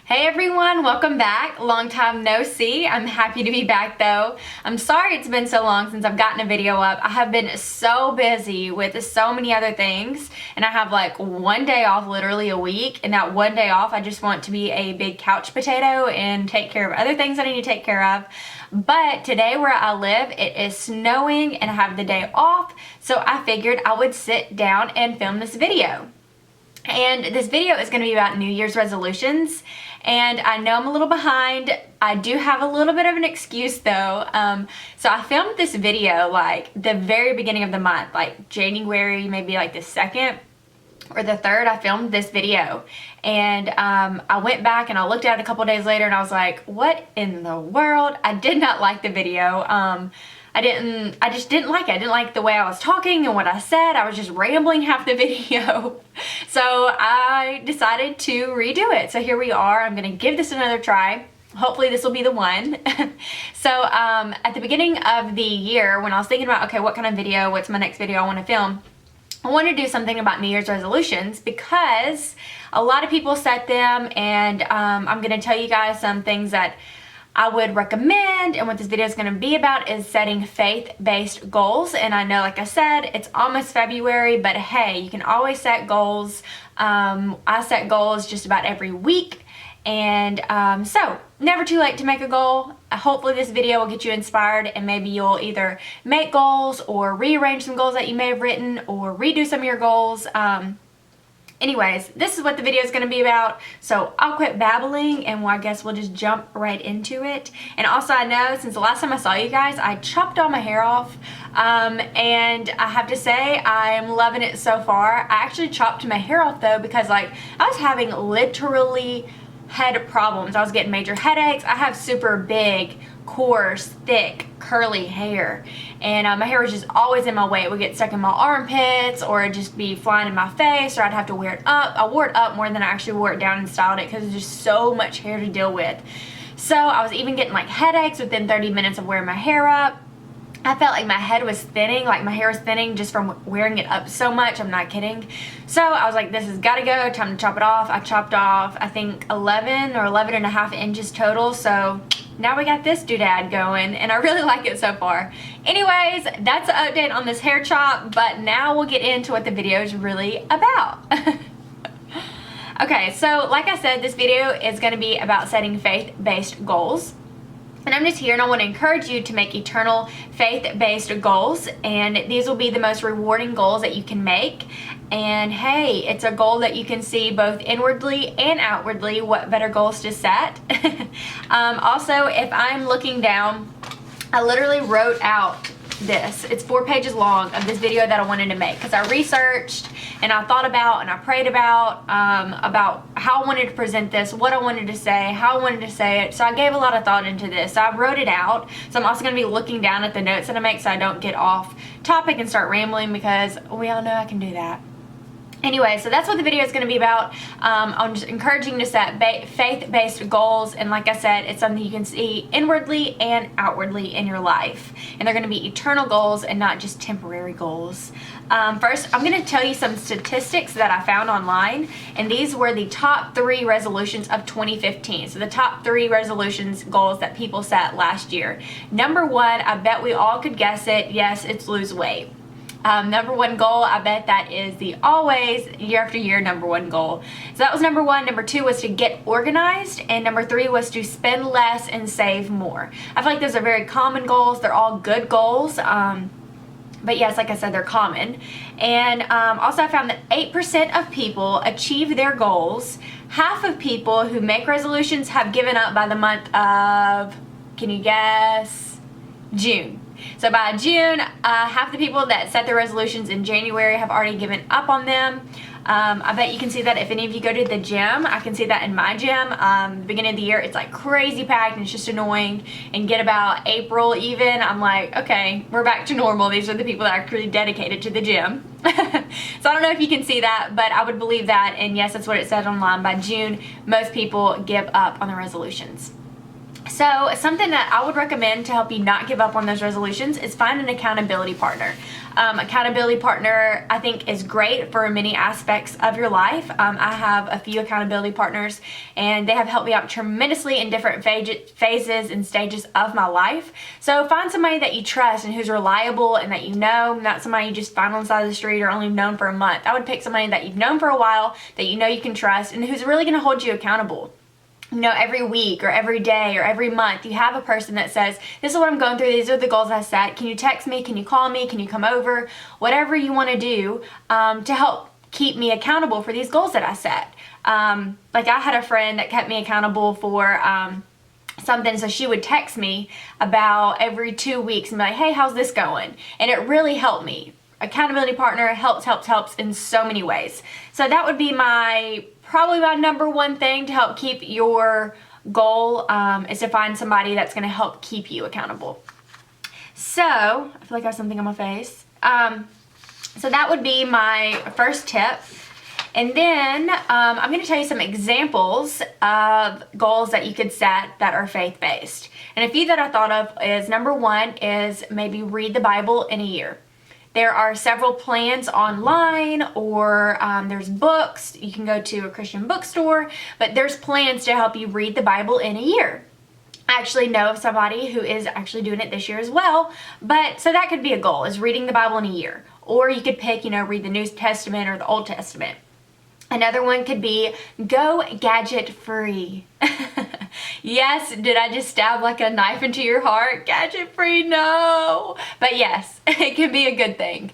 Hey everyone, welcome back. Long time no see. I'm happy to be back though. I'm sorry it's been so long since I've gotten a video up. I have been so busy with so many other things, and I have like one day off literally a week, and that one day off I just want to be a big couch potato and take care of other things I need to take care of. But today where I live, it is snowing and I have the day off, so I figured I would sit down and film this video. And this video is going to be about New Year's resolutions, and I know I'm a little behind. I do have a little bit of an excuse though. So I filmed this video like the very beginning of the month, like January, maybe like the 2nd or the 3rd. I filmed this video, and I went back and I looked at it a couple days later and I was like, what in the world? I did not like the video. I just didn't like it. I didn't like the way I was talking and what I said. I was just rambling half the video. So I decided to redo it. So here we are. I'm gonna give this another try. Hopefully this will be the one. So at the beginning of the year, when I was thinking about, okay, what kind of video, what's my next video I wanna film, I want to do something about New Year's resolutions because a lot of people set them, and I'm gonna tell you guys some things that I would recommend, and what this video is going to be about is setting faith-based goals. And I know, like I said, it's almost February, but hey, you can always set goals. I set goals just about every week, and so never too late to make a goal. Hopefully this video will get you inspired, and maybe you'll either make goals or rearrange some goals that you may have written or redo some of your goals. Anyways, this is what the video is going to be about, so I'll quit babbling and I guess we'll just jump right into it. And also, I know since the last time I saw you guys, I chopped all my hair off, and I have to say I am loving it so far. I actually chopped my hair off though because like I was having literally head problems. I was getting major headaches. I have super big, coarse, thick, curly hair, and my hair was just always in my way. It would get stuck in my armpits, or it'd just be flying in my face, or I'd have to wear it up. I wore it up more than I actually wore it down and styled it because there's just so much hair to deal with. So I was even getting like headaches within 30 minutes of wearing my hair up. I felt like my head was thinning, like my hair was thinning just from wearing it up so much. I'm not kidding. So I was like, this has got to go, time to chop it off. I chopped off, I think 11 or 11 and a half inches total. So now we got this doodad going, and I really like it so far. Anyways, that's an update on this hair chop, but now we'll get into what the video is really about. Okay, so like I said, this video is going to be about setting faith-based goals. And I'm just here and I want to encourage you to make eternal faith-based goals, and these will be the most rewarding goals that you can make. And hey, it's a goal that you can see both inwardly and outwardly. What better goals to set? Also, if I'm looking down, I literally wrote out this. It's 4 pages long of this video that I wanted to make because I researched and I thought about and I prayed about how I wanted to present this, what I wanted to say, how I wanted to say it. So I gave a lot of thought into this. So I wrote it out. So I'm also going to be looking down at the notes that I make so I don't get off topic and start rambling, because we all know I can do that. Anyway, so that's what the video is going to be about. I'm just encouraging you to set faith-based goals, and like I said, it's something you can see inwardly and outwardly in your life, and they're going to be eternal goals and not just temporary goals. First, I'm going to tell you some statistics that I found online, and these were the top 3 resolutions of 2015. So the top 3 resolutions goals that people set last year. Number 1, I bet we all could guess it. Yes, it's lose weight. Number 1 goal, I bet that is the always year after year number 1 goal. So that was number 1. Number 2 was to get organized, and number 3 was to spend less and save more. I feel like those are very common goals. They're all good goals. But yes, like I said, they're common. And also I found that 8% of people achieve their goals. Half of people who make resolutions have given up by the month of, can you guess, June. So by June, half the people that set their resolutions in January have already given up on them. I bet you can see that if any of you go to the gym. I can see that in my gym. Beginning of the year, it's like crazy packed and it's just annoying. And get about April even, I'm like, okay, we're back to normal. These are the people that are actually dedicated to the gym. So I don't know if you can see that, but I would believe that. And yes, that's what it said online. By June, most people give up on the resolutions. So something that I would recommend to help you not give up on those resolutions is find an accountability partner. Accountability partner, I think, is great for many aspects of your life. I have a few accountability partners, and they have helped me out tremendously in different phases and stages of my life. So find somebody that you trust and who's reliable and that you know, not somebody you just find on the side of the street or only known for a month. I would pick somebody that you've known for a while, that you know you can trust, and who's really going to hold you accountable. You know, every week or every day or every month, you have a person that says, this is what I'm going through, these are the goals I set. Can you text me? Can you call me? Can you come over? Whatever you want to do to help keep me accountable for these goals that I set. Like I had a friend that kept me accountable for something, so she would text me about every 2 weeks and be like, hey, how's this going? And it really helped me. Accountability partner helps in so many ways. So that would be probably my number one thing to help keep your goal, is to find somebody that's going to help keep you accountable. So I feel like I have something on my face. So that would be my first tip. And then I'm going to tell you some examples of goals that you could set that are faith-based. And a few that I thought of is, number one is maybe read the Bible in a year. There are several plans online, or there's books. You can go to a Christian bookstore, but there's plans to help you read the Bible in a year. I actually know of somebody who is actually doing it this year as well. But so that could be a goal, is reading the Bible in a year. Or you could pick, read the New Testament or the Old Testament. Another one could be go gadget free. Yes, did I just stab like a knife into your heart? Gadget free, no. But yes, it can be a good thing.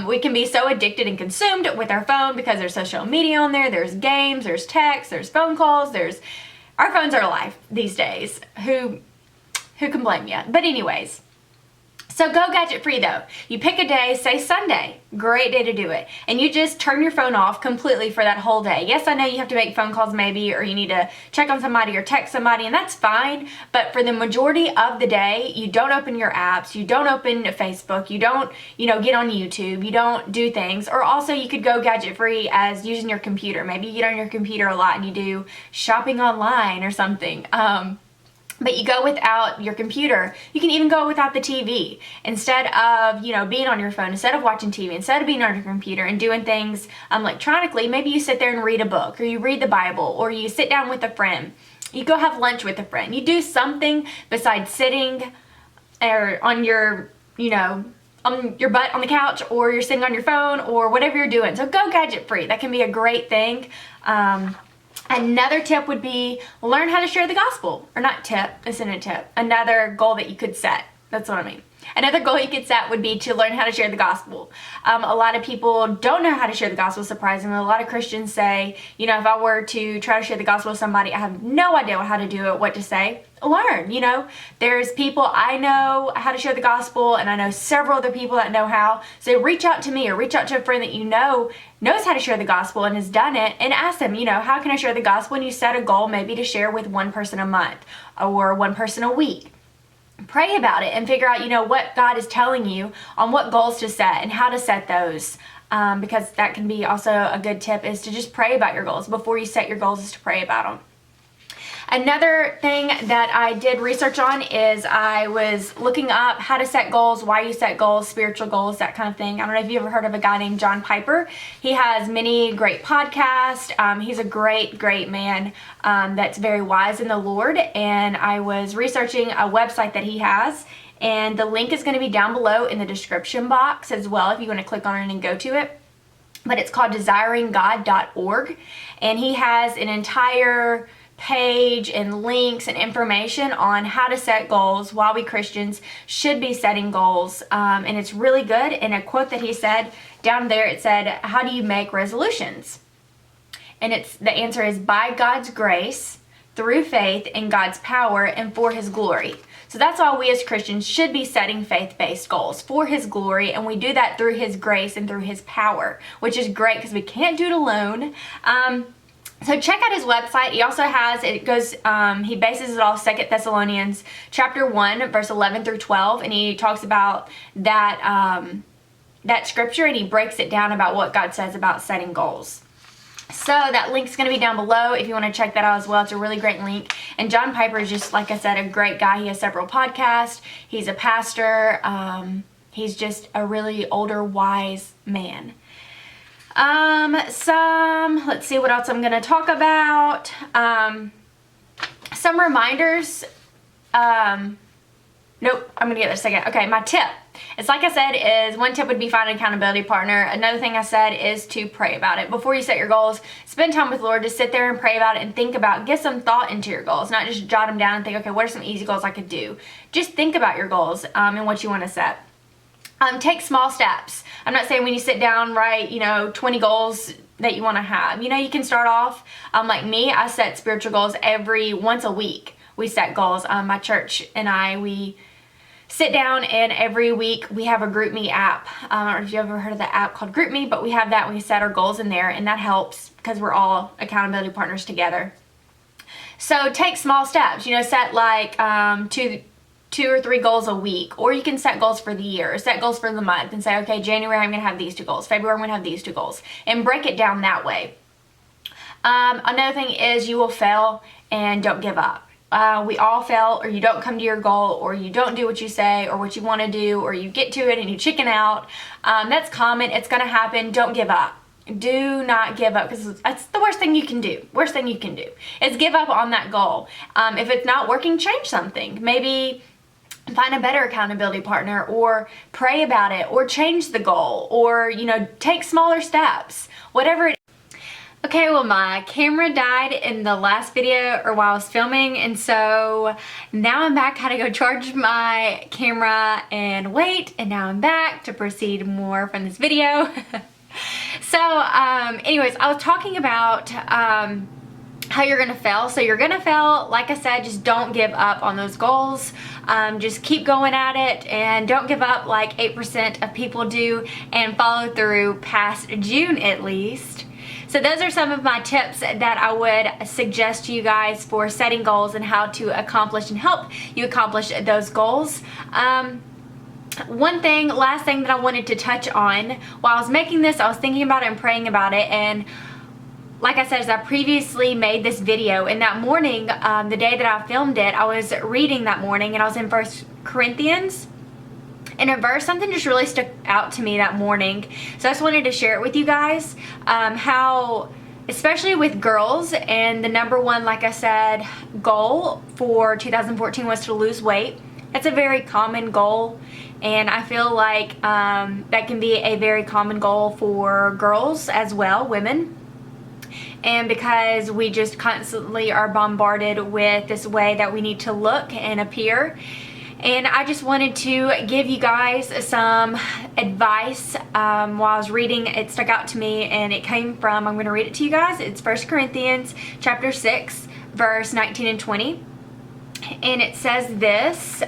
We can be so addicted and consumed with our phone because there's social media on there, there's games, there's texts, there's phone calls, our phones are life these days. Who can blame you? But anyways, so go gadget free though. You pick a day, say Sunday, great day to do it. And you just turn your phone off completely for that whole day. Yes, I know you have to make phone calls maybe, or you need to check on somebody or text somebody, and that's fine. But for the majority of the day, you don't open your apps, you don't open Facebook, you don't, get on YouTube, you don't do things. Or also you could go gadget free as using your computer. Maybe you get on your computer a lot and you do shopping online or something. But you go without your computer. You can even go without the TV. Instead of, being on your phone, instead of watching TV, instead of being on your computer and doing things electronically, maybe you sit there and read a book, or you read the Bible, or you sit down with a friend. You go have lunch with a friend. You do something besides sitting or on your, on your butt on the couch, or you're sitting on your phone, or whatever you're doing. So go gadget free. That can be a great thing. Another tip would be learn how to share the gospel. Or not tip, isn't a tip. Another goal that you could set. That's what I mean. Another goal you could set would be to learn how to share the gospel. A lot of people don't know how to share the gospel, surprisingly. A lot of Christians say, if I were to try to share the gospel with somebody, I have no idea how to do it, what to say. Learn, There's people I know how to share the gospel, and I know several other people that know how. So reach out to me, or reach out to a friend that knows how to share the gospel and has done it, and ask them, how can I share the gospel? And you set a goal maybe to share with one person a month or one person a week. Pray about it and figure out, what God is telling you on what goals to set and how to set those. Because that can be also a good tip, is to just pray about your goals. Before you set your goals, is to pray about them. Another thing that I did research on is I was looking up how to set goals, why you set goals, spiritual goals, that kind of thing. I don't know if you've ever heard of a guy named John Piper. He has many great podcasts. He's a great, great man that's very wise in the Lord. And I was researching a website that he has, and the link is going to be down below in the description box as well if you want to click on it and go to it. But it's called desiringgod.org, and he has an entire page and links and information on how to set goals, why we Christians should be setting goals, and it's really good. And a quote that he said down there, it said, how do you make resolutions? And the answer is by God's grace, through faith in God's power, and for his glory. So that's why we as Christians should be setting faith-based goals, for his glory, and we do that through his grace and through his power, which is great because we can't do it alone. So check out his website. He also has, he bases it off 2 Thessalonians chapter 1, verse 11 through 12, and he talks about that scripture, and he breaks it down about what God says about setting goals. So that link's going to be down below if you want to check that out as well. It's a really great link. And John Piper is just, like I said, a great guy. He has several podcasts. He's a pastor. He's just a really older, wise man. Let's see what else I'm going to talk about. Some reminders. Nope, I'm going to get there in a second. Okay, my tip. It's like I said, is one tip would be find an accountability partner. Another thing I said is to pray about it. Before you set your goals, spend time with the Lord. Just sit there and pray about it and think about, get some thought into your goals. Not just jot them down and think, okay, what are some easy goals I could do? Just think about your goals and what you want to set. Take small steps. I'm not saying when you sit down, write, 20 goals that you want to have. You can start off, like me, I set spiritual goals once a week. We set goals. My church and we sit down, and every week we have a GroupMe app. I don't know if you've ever heard of the app called GroupMe, but we have that. We set our goals in there, and that helps because we're all accountability partners together. So take small steps. Set like two or three goals a week, or you can set goals for the year, or set goals for the month, and say, okay, January I'm going to have these 2 goals, February I'm going to have these 2 goals, and break it down that way. Another thing is you will fail, and don't give up. We all fail, or you don't come to your goal, or you don't do what you say or what you want to do, or you get to it and you chicken out. That's common. It's going to happen. Don't give up. Do not give up, because that's the worst thing you can do. Worst thing you can do is give up on that goal. If it's not working, change something. Maybe find a better accountability partner, or pray about it, or change the goal, or take smaller steps, whatever it is. Okay, well, my camera died in the last video, or while I was filming, and so now I'm back. Had to go charge my camera and wait, and now I'm back to proceed more from this video. So anyways, I was talking about how you're gonna fail. So you're gonna fail, like I said, just don't give up on those goals. Just keep going at it, and don't give up like 8% of people do, and follow through past June at least. So those are some of my tips that I would suggest to you guys for setting goals and how to accomplish and help you accomplish those goals. Last thing that I wanted to touch on, while I was making this, I was thinking about it and praying about it, and like I said, as I previously made this video, and that morning, the day that I filmed it, I was reading that morning, and I was in 1 Corinthians. In a verse, something just really stuck out to me that morning. So I just wanted to share it with you guys. How, especially with girls, and the number one, like I said, goal for 2014 was to lose weight. That's a very common goal, and I feel like that can be a very common goal for girls as well, women. And because we just constantly are bombarded with this way that we need to look and appear. And I just wanted to give you guys some advice. While I was reading, it stuck out to me, and it came from, I'm going to read it to you guys. It's 1 Corinthians chapter 6, verse 19 and 20. And it says this,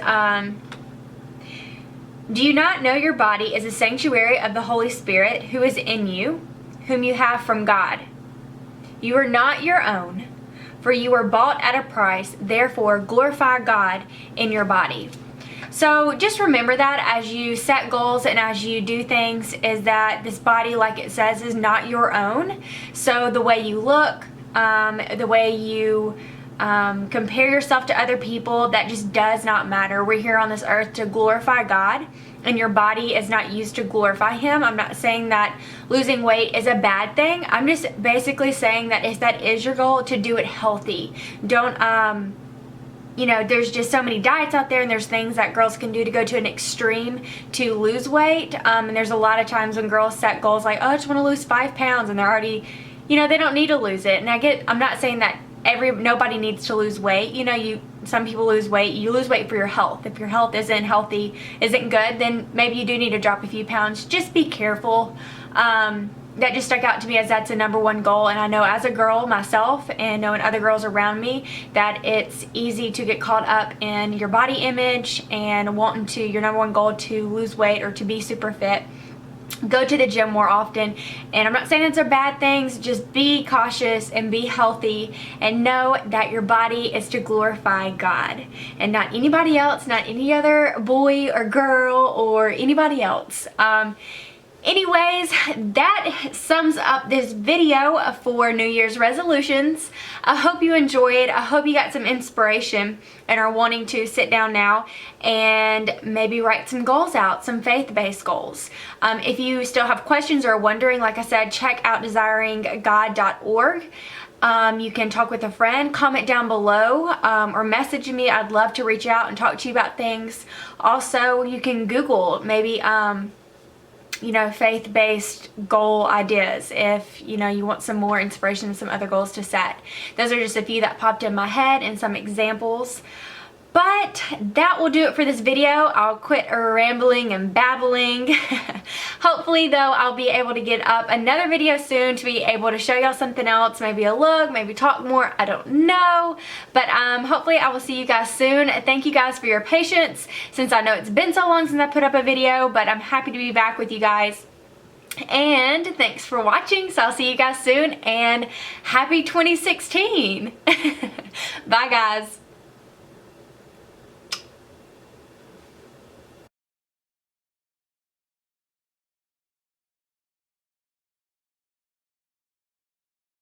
do you not know your body is a sanctuary of the Holy Spirit who is in you, whom you have from God? You are not your own, for you were bought at a price. Therefore, glorify God in your body. So just remember that as you set goals and as you do things, is that this body, like it says, is not your own. So the way you look, the way you compare yourself to other people, that just does not matter. We're here on this earth to glorify God, and your body is not used to glorify Him. I'm not saying that losing weight is a bad thing. I'm just basically saying that if that is your goal, to do it healthy. Don't there's just so many diets out there, and there's things that girls can do to go to an extreme to lose weight. And there's a lot of times when girls set goals like, oh, I just want to lose 5 pounds, and they're already, they don't need to lose it. And I'm not saying that nobody needs to lose weight. Some people lose weight. You lose weight for your health. If your health isn't good, then maybe you do need to drop a few pounds. Just be careful. That just stuck out to me as that's a number one goal. And I know as a girl myself, and knowing other girls around me, that it's easy to get caught up in your body image and wanting your number one goal to lose weight or to be super fit. Go to the gym more often. And I'm not saying it's a bad things, just be cautious and be healthy, and know that your body is to glorify God and not anybody else, not any other boy or girl or anybody else. Anyways, that sums up this video for New Year's resolutions. I hope you enjoyed. I hope you got some inspiration and are wanting to sit down now and maybe write some goals out, some faith-based goals. If you still have questions or are wondering, like I said, check out desiringgod.org. You can talk with a friend, comment down below, or message me. I'd love to reach out and talk to you about things. Also, you can Google maybe you know, faith-based goal ideas if, you know, you want some more inspiration and some other goals to set. Those are just a few that popped in my head and some examples. But that will do it for this video. I'll quit rambling and babbling. Hopefully though, I'll be able to get up another video soon to be able to show y'all something else, maybe a look, maybe talk more, I don't know. But hopefully I will see you guys soon. Thank you guys for your patience since I know it's been so long since I put up a video, but I'm happy to be back with you guys. And thanks for watching, so I'll see you guys soon, and happy 2016. Bye guys.